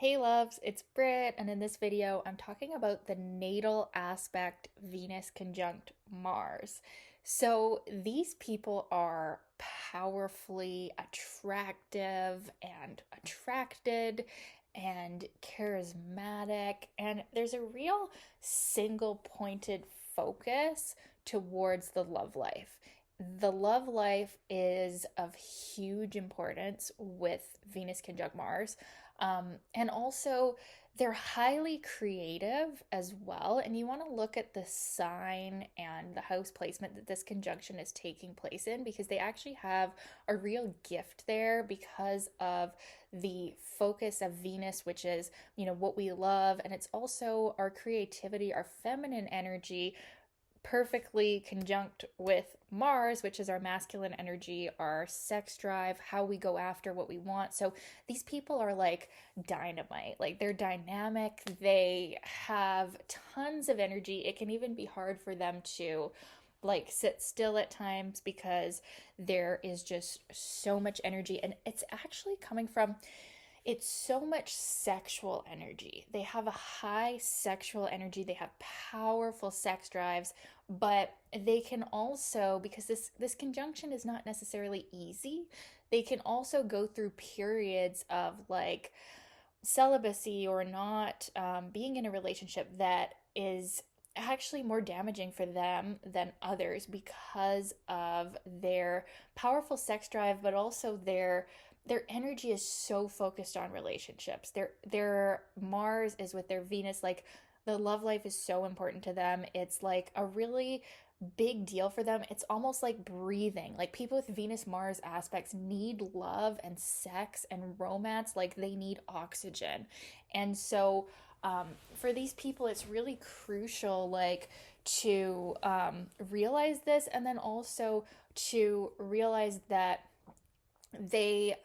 Hey loves, it's Britt, and in this video, I'm talking about the natal aspect Venus conjunct Mars. So these people are powerfully attractive and attracted and charismatic, and there's a real single pointed focus towards the love life. The love life is of huge importance with Venus conjunct Mars. And also, they're highly creative as well. And you want to look at the sign and the house placement that this conjunction is taking place in because they actually have a real gift there because of the focus of Venus, which is, what we love. And it's also our creativity, our feminine energy perfectly conjunct with Mars, which is our masculine energy, our sex drive, how we go after what we want. So these people are like dynamite. Like they're dynamic, they have tons of energy. It can even be hard for them to like sit still at times because there is just so much energy, and it's actually coming from it's so much sexual energy. They have a high sexual energy. They have powerful sex drives, but they can also, because this conjunction is not necessarily easy, they can also go through periods of like celibacy or not being in a relationship that is actually more damaging for them than others because of their powerful sex drive, but also their energy is so focused on relationships. Their Mars is with their Venus, like the love life is so important to them. It's like a really big deal for them. It's almost like breathing. Like people with Venus Mars aspects need love and sex and romance, like they need oxygen. And so for these people, it's really crucial, like to realize this, and then also to realize that they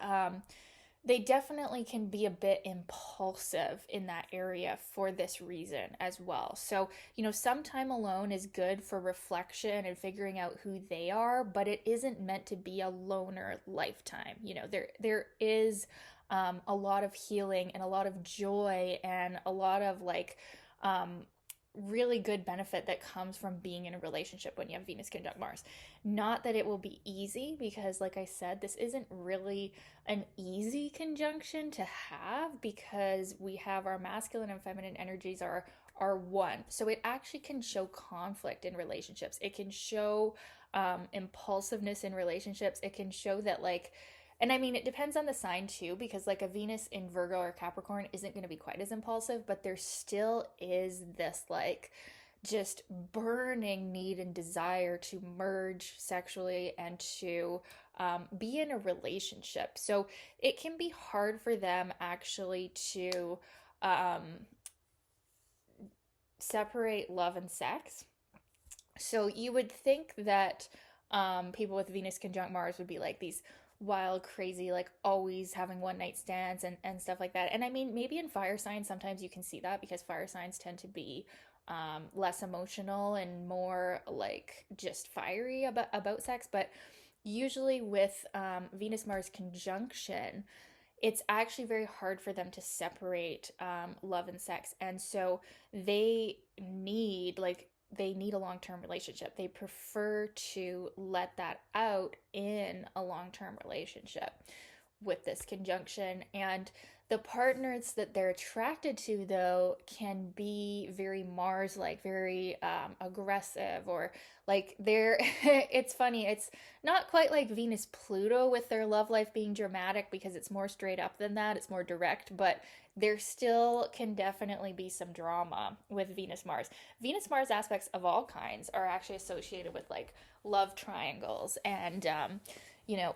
they definitely can be a bit impulsive in that area for this reason as well. So, some time alone is good for reflection and figuring out who they are, but it isn't meant to be a loner lifetime. There is a lot of healing and a lot of joy and a lot of like really good benefit that comes from being in a relationship when you have Venus conjunct Mars. Not that it will be easy, because, like I said, this isn't really an easy conjunction to have because we have our masculine and feminine energies are one. So it actually can show conflict in relationships. It can show impulsiveness in relationships. It can show that like and I mean, it depends on the sign too, because like a Venus in Virgo or Capricorn isn't going to be quite as impulsive, but there still is this like just burning need and desire to merge sexually and to be in a relationship. So it can be hard for them actually to um, separate love and sex. So you would think that people with Venus conjunct Mars would be like these wild, crazy, like always having one night stands and stuff like that. And I mean, maybe in fire signs, sometimes you can see that because fire signs tend to be less emotional and more like just fiery about sex. But usually with Venus Mars conjunction, it's actually very hard for them to separate love and sex. And so they need a long-term relationship. They prefer to let that out in a long-term relationship with this conjunction. And the partners that they're attracted to, though, can be very Mars like, very aggressive, or like they're, it's funny, it's not quite like Venus Pluto with their love life being dramatic because it's more straight up than that, it's more direct, but there still can definitely be some drama with Venus Mars. Venus Mars aspects of all kinds are actually associated with like love triangles and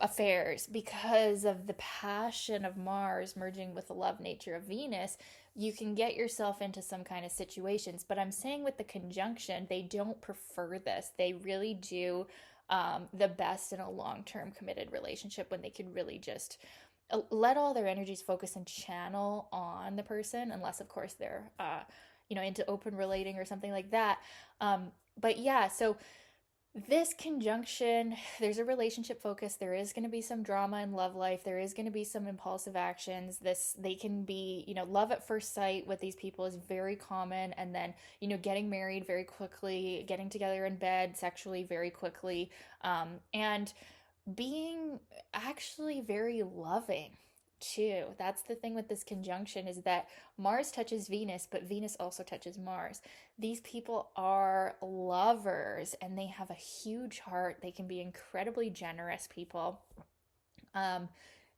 affairs, because of the passion of Mars merging with the love nature of Venus. You can get yourself into some kind of situations. But I'm saying with the conjunction, they don't prefer this. They really do the best in a long term committed relationship when they can really just let all their energies focus and channel on the person, unless, of course, they're, into open relating or something like that. But yeah, so This conjunction, there's a relationship focus. There is going to be some drama in love life. There is going to be some impulsive actions. They can be, love at first sight with these people is very common. And then, getting married very quickly, getting together in bed sexually very quickly, and being actually very loving too. That's the thing with this conjunction is that Mars touches Venus, but Venus also touches Mars. These people are lovers and they have a huge heart. They can be incredibly generous people. Um,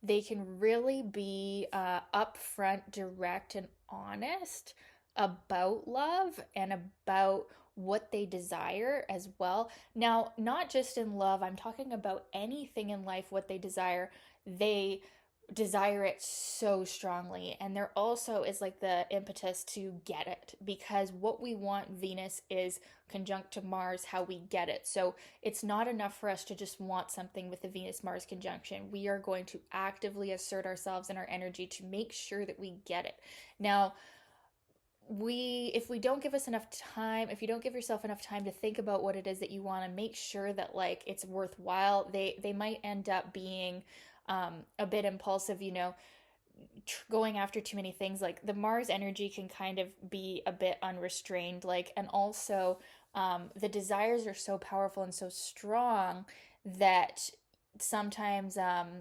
they can really be upfront, direct, and honest about love and about what they desire as well. Now, not just in love, I'm talking about anything in life, what they desire. They desire it so strongly, and there also is like the impetus to get it, because what we want, Venus is conjunct to Mars, how we get it. So it's not enough for us to just want something with the Venus Mars conjunction. We are going to actively assert ourselves and our energy to make sure that we get it. Now, if we don't give us enough time, if you don't give yourself enough time to think about what it is that you want to, make sure that like it's worthwhile, they might end up being a bit impulsive, going after too many things. Like the Mars energy can kind of be a bit unrestrained, like, and also the desires are so powerful and so strong that sometimes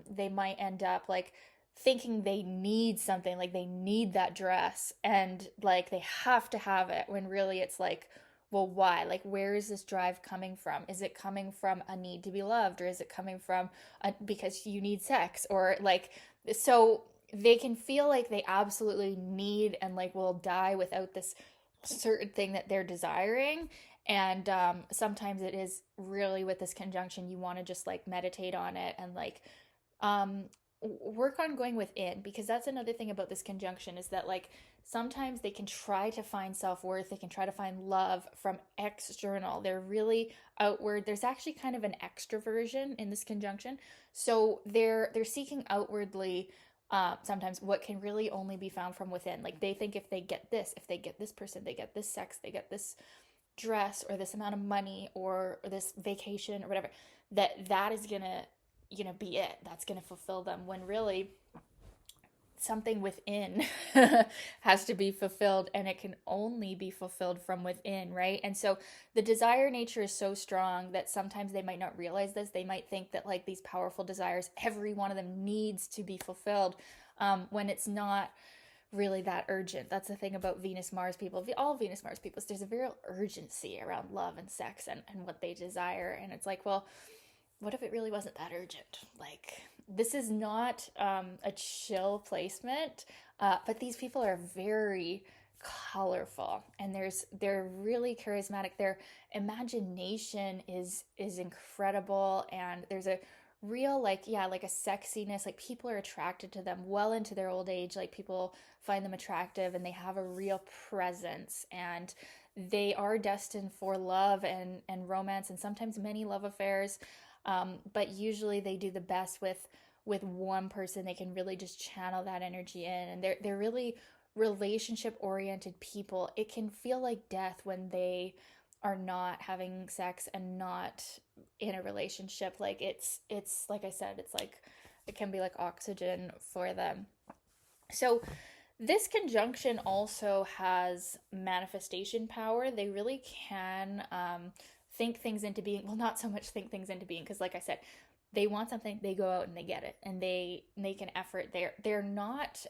they might end up like thinking they need something, like they need that dress and like they have to have it, when really it's like, well, why? Like, where is this drive coming from? Is it coming from a need to be loved, or is it coming from because you need sex, or like, so they can feel like they absolutely need and like will die without this certain thing that they're desiring. And sometimes it is really with this conjunction, you want to just like meditate on it and like um, work on going within, because that's another thing about this conjunction is that like sometimes they can try to find self-worth, they can try to find love from external. They're really outward. There's actually kind of an extroversion in this conjunction, so they're seeking outwardly sometimes what can really only be found from within. Like they think if they get this, if they get this person, they get this sex, they get this dress or this amount of money or this vacation or whatever, that is gonna be it, that's gonna fulfill them, when really something within has to be fulfilled, and it can only be fulfilled from within, right? And so the desire nature is so strong that sometimes they might not realize this. They might think that like these powerful desires, every one of them needs to be fulfilled, when it's not really that urgent. That's the thing about Venus Mars people, all Venus Mars people, is there's a real urgency around love and sex and what they desire. And it's like, well, what if it really wasn't that urgent? Like, this is not a chill placement, but these people are very colorful, and they're really charismatic. Their imagination is incredible, and there's a real like, yeah, like a sexiness. Like people are attracted to them well into their old age. Like people find them attractive, and they have a real presence, and they are destined for love and romance, and sometimes many love affairs. But usually they do the best with one person. They can really just channel that energy in, and they're really relationship oriented people. It can feel like death when they are not having sex and not in a relationship. Like it's like I said, it's like it can be like oxygen for them. So this conjunction also has manifestation power. They really can think things into being. Well, not so much think things into being, because, like I said, they want something, they go out and they get it, and they make an effort. They're not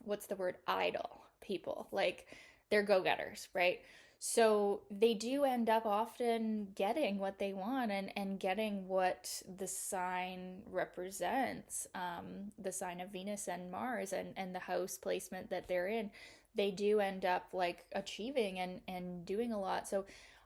what's the word, idle people. Like they're go getters, right? So they do end up often getting what they want, and getting what the sign represents, the sign of Venus and Mars, and the house placement that they're in. They do end up like achieving and doing a lot. So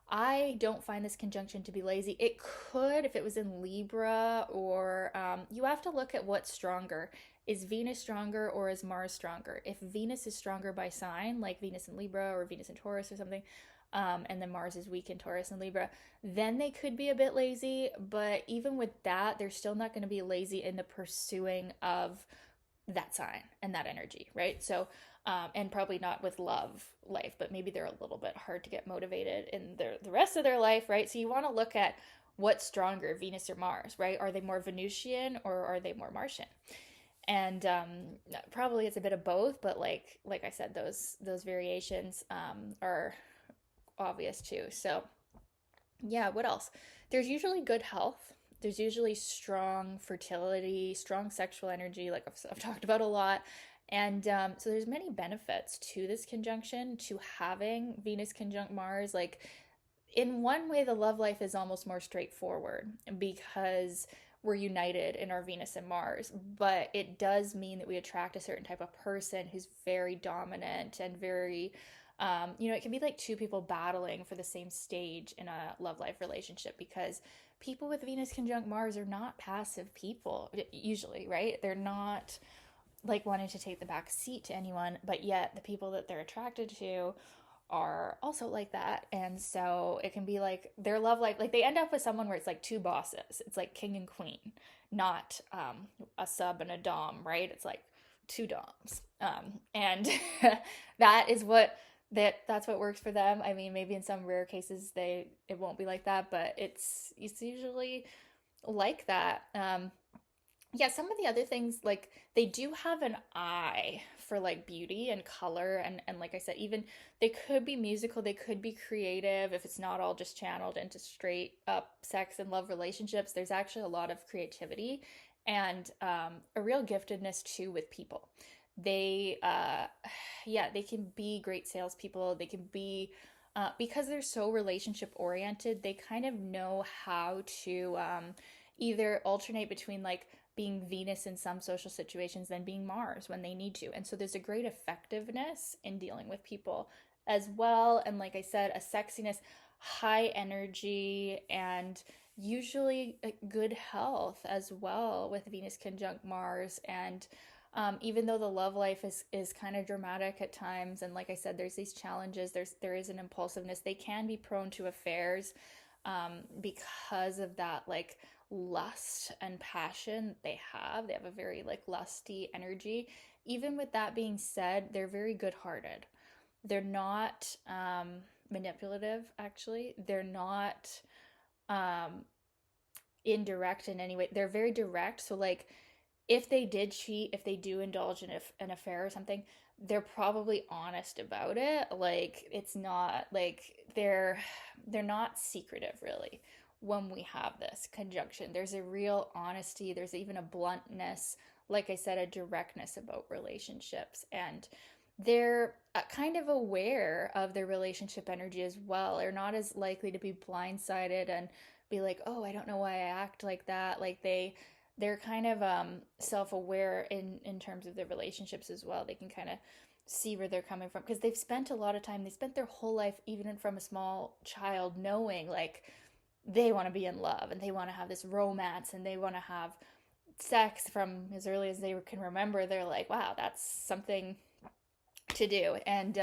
I don't find this conjunction to be lazy. It could if it was in Libra, or you have to look at what's stronger. Is Venus stronger or is Mars stronger? If Venus is stronger by sign, like Venus in Libra or Venus in Taurus or something, and then Mars is weak in Taurus and Libra, then they could be a bit lazy. But even with that, they're still not going to be lazy in the pursuing of that sign and that energy, right? So and probably not with love life, but maybe they're a little bit hard to get motivated in the rest of their life, right? So you want to look at what's stronger, Venus or Mars, right? Are they more Venusian or are they more Martian? And probably it's a bit of both, but like I said, those variations are obvious too. So yeah, what else? There's usually good health. There's usually strong fertility, strong sexual energy, like I've talked about a lot. And so there's many benefits to this conjunction, to having Venus conjunct Mars. Like in one way, the love life is almost more straightforward because we're united in our Venus and Mars, but it does mean that we attract a certain type of person who's very dominant and very, it can be like two people battling for the same stage in a love life relationship because people with Venus conjunct Mars are not passive people, usually, right? They're not like wanting to take the back seat to anyone, but yet the people that they're attracted to are also like that. And so it can be like their love life, like they end up with someone where it's like two bosses. It's like king and queen, not a sub and a dom, right? It's like two doms. And that is what that's what works for them. I mean, maybe in some rare cases it won't be like that, but it's usually like that. Yeah, some of the other things, like they do have an eye for like beauty and color, and like I said, even they could be musical, they could be creative if it's not all just channeled into straight up sex and love relationships. There's actually a lot of creativity and a real giftedness too with people. They yeah, they can be great salespeople. They can be because they're so relationship oriented, they kind of know how to either alternate between like being Venus in some social situations than being Mars when they need to. And so there's a great effectiveness in dealing with people as well. And like I said, a sexiness, high energy, and usually good health as well with Venus conjunct Mars. And even though the love life is kind of dramatic at times, and like I said, there's these challenges. There is an impulsiveness. They can be prone to affairs because of that like lust and passion they have. They have a very like lusty energy. Even with that being said, they're very good-hearted. They're not manipulative. Actually, they're not um, indirect in any way. They're very direct. So like if they did cheat, if they do indulge in an affair or something, they're probably honest about it. Like it's not like they're not secretive really when we have this conjunction. There's a real honesty, there's even a bluntness, like I said, a directness about relationships. And they're kind of aware of their relationship energy as well. They're not as likely to be blindsided and be like, oh, I don't know why I act like that. Like they're kind of self-aware in terms of their relationships as well. They can kind of see where they're coming from because they've spent a lot of time, they spent their whole life, even from a small child, knowing like they want to be in love and they want to have this romance and they want to have sex from as early as they can remember. They're like, wow, that's something to do. And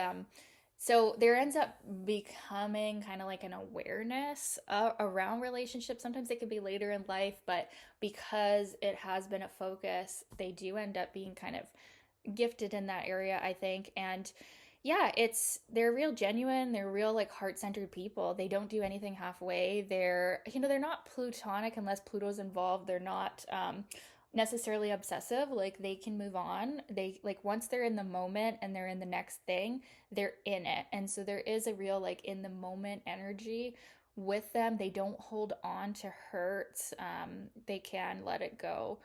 so there ends up becoming kind of like an awareness around relationships. Sometimes it could be later in life, but because it has been a focus, they do end up being kind of gifted in that area, I think. And yeah, they're real genuine, they're real like heart-centered people. They don't do anything halfway. They're not plutonic unless Pluto's involved. They're not necessarily obsessive. Like they can move on. They like once they're in the moment and they're in the next thing, they're in it. And so there is a real like in the moment energy with them. They don't hold on to hurts. They can let it go,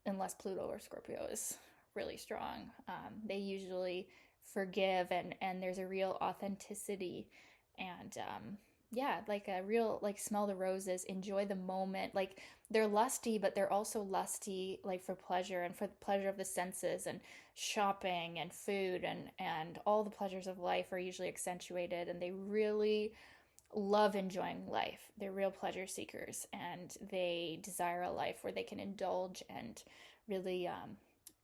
unless Pluto or Scorpio is really strong. They usually forgive, and there's a real authenticity, and yeah, like a real like smell the roses, enjoy the moment. Like they're lusty, but they're also lusty like for pleasure and for the pleasure of the senses, and shopping and food and all the pleasures of life are usually accentuated, and they really love enjoying life. They're real pleasure seekers, and they desire a life where they can indulge and really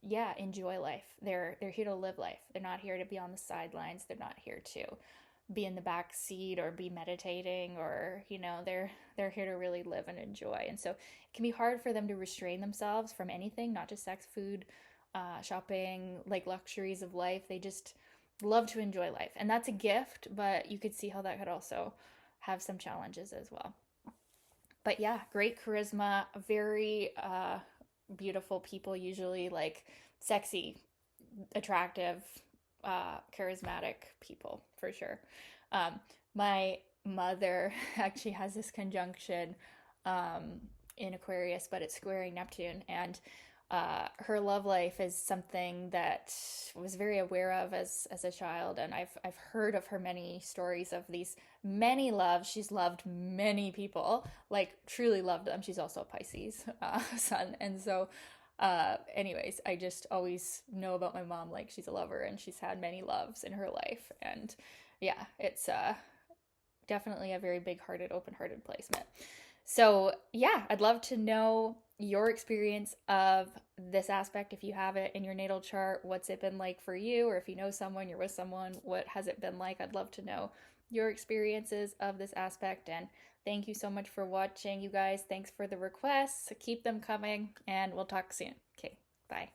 yeah, enjoy life. They're here to live life. They're not here to be on the sidelines. They're not here to be in the back seat or be meditating, or they're here to really live and enjoy. And so it can be hard for them to restrain themselves from anything, not just sex, food, shopping, like luxuries of life. They just love to enjoy life. And that's a gift, but you could see how that could also have some challenges as well. But yeah, great charisma, very beautiful people, usually like sexy, attractive, charismatic people for sure. Um, my mother actually has this conjunction um, in Aquarius, but it's squaring Neptune, and her love life is something that I was very aware of as a child, and I've heard of her many stories of these many loves. She's loved many people, like truly loved them. She's also a Pisces sun, and so anyways, I just always know about my mom, like she's a lover and she's had many loves in her life, and yeah, it's definitely a very big-hearted, open-hearted placement. So, yeah, I'd love to know your experience of this aspect if you have it in your natal chart. What's it been like for you? Or if you know someone, you're with someone, what has it been like? I'd love to know your experiences of this aspect. And thank you so much for watching, you guys. Thanks for the requests. Keep them coming, and we'll talk soon. Okay, bye.